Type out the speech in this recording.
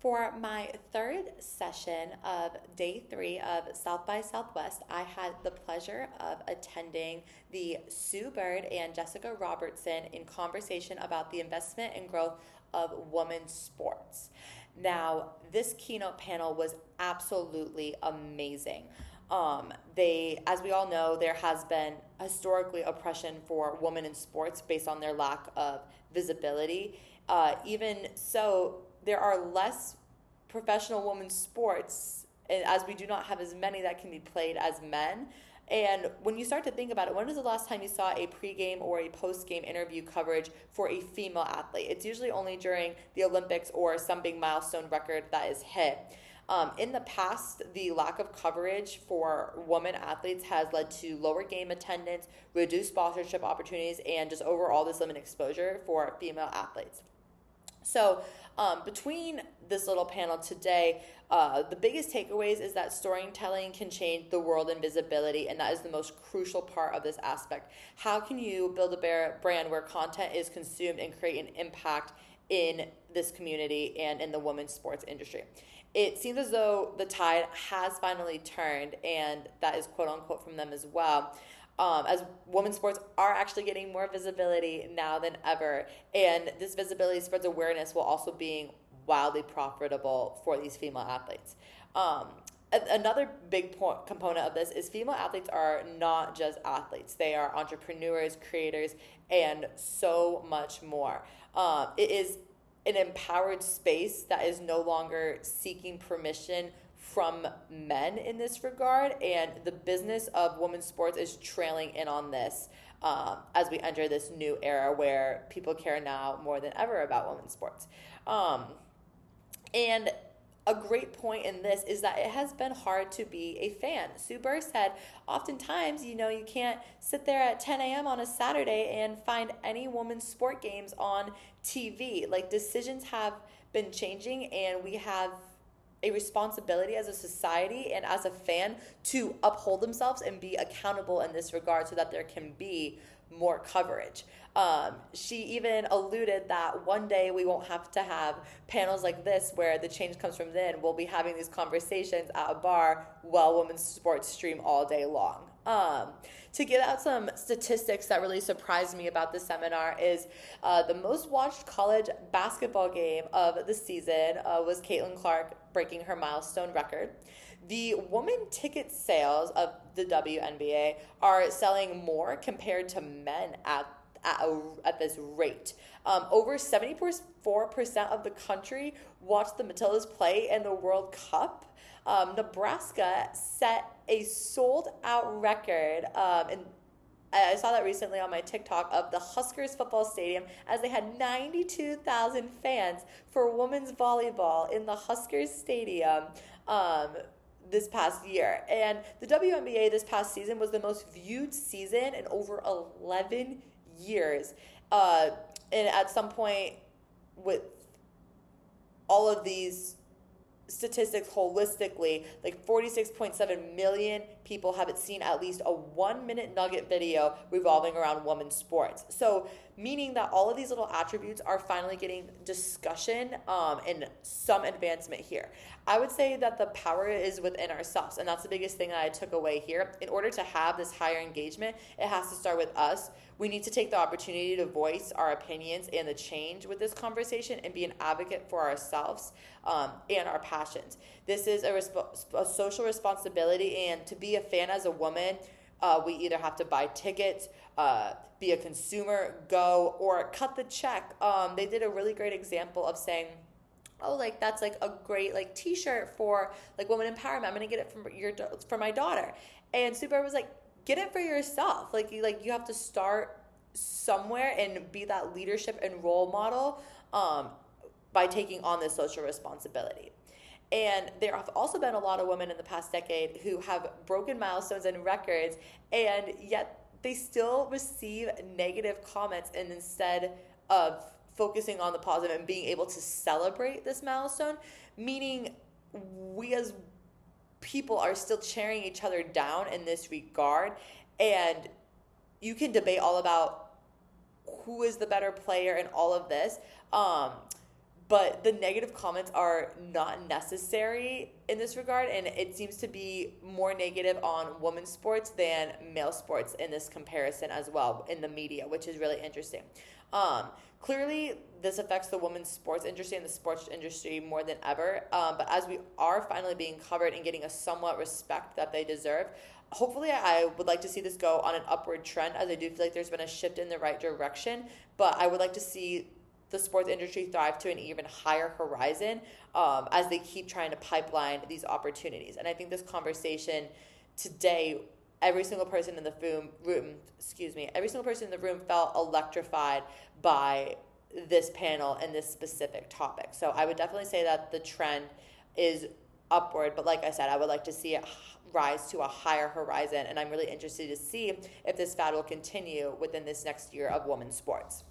For my third session of day 3 of South by Southwest, I had the pleasure of attending the Sue Bird and Jessica Robertson in conversation about the investment and growth of women's sports. Now, this keynote panel was absolutely amazing. As we all know, there has been historically oppression for women in sports based on their lack of visibility. Even so, there are less professional women's sports, as we do not have as many that can be played as men. And when you start to think about it, when was the last time you saw a pregame or a postgame interview coverage for a female athlete? It's usually only during the Olympics or some big milestone record that is hit. In the past, the lack of coverage for women athletes has led to lower game attendance, reduced sponsorship opportunities, and just overall this limited exposure for female athletes. So between this little panel today, the biggest takeaways is that storytelling can change the world in visibility, and that is the most crucial part of this aspect. How can you build a brand where content is consumed and create an impact in this community and in the women's sports industry? It seems as though the tide has finally turned, and that is quote unquote from them as well. As women's sports are actually getting more visibility now than ever, and this visibility spreads awareness while also being wildly profitable for these female athletes. Another big component of this is female athletes are not just athletes. They are entrepreneurs, creators, and so much more. It is an empowered space that is no longer seeking permission from men in this regard, and the business of women's sports is trailing in on this as we enter this new era where people care now more than ever about women's sports. And a great point in this is that it has been hard to be a fan. Sue Bird said, oftentimes, you can't sit there at 10 a.m. on a Saturday and find any women's sport games on TV. Like, decisions have been changing, and we have a responsibility as a society and as a fan to uphold themselves and be accountable in this regard so that there can be more coverage. She even alluded that one day we won't have to have panels like this where the change comes from within. We'll be having these conversations at a bar while women's sports stream all day long. To get out some statistics that really surprised me about this seminar is the most watched college basketball game of the season was Caitlin Clark breaking her milestone record. The women ticket sales of the WNBA are selling more compared to men at this rate. Over 74% of the country watched the Matildas play in the World Cup. Nebraska set a sold-out record, and I saw that recently on my TikTok, of the Huskers football stadium, as they had 92,000 fans for women's volleyball in the Huskers stadium this past year. And the WNBA this past season was the most viewed season in over 11 years. And at some point, with all of these statistics holistically, like 46.7 million people have seen at least a 1-minute nugget video revolving around women's sports. So meaning that all of these little attributes are finally getting discussion and some advancement here. I would say that the power is within ourselves, and that's the biggest thing that I took away here. In order to have this higher engagement, it has to start with us. We need to take the opportunity to voice our opinions and the change with this conversation and be an advocate for ourselves and our passions. This is a social responsibility, and to be a fan as a woman, we either have to buy tickets, be a consumer, go, or cut the check. They did a really great example of saying, oh, like that's like a great like t-shirt for like women empowerment. I'm gonna get it from my daughter. And Sue Bird was like, get it for yourself. Like you have to start somewhere and be that leadership and role model by taking on this social responsibility. And there have also been a lot of women in the past decade who have broken milestones and records, and yet they still receive negative comments, and instead of focusing on the positive and being able to celebrate this milestone, meaning we as people are still tearing each other down in this regard. And you can debate all about who is the better player and all of this, but the negative comments are not necessary in this regard, and it seems to be more negative on women's sports than male sports in this comparison as well in the media, which is really interesting. Clearly, this affects the women's sports industry and the sports industry more than ever. But as we are finally being covered and getting a somewhat respect that they deserve, hopefully I would like to see this go on an upward trend, as I do feel like there's been a shift in the right direction. But I would like to see the sports industry thrive to an even higher horizon as they keep trying to pipeline these opportunities. And I think this conversation today, every single person in the room felt electrified by this panel and this specific topic. So I would definitely say that the trend is upward, but like I said, I would like to see it rise to a higher horizon, and I'm really interested to see if this fad will continue within this next year of women's sports.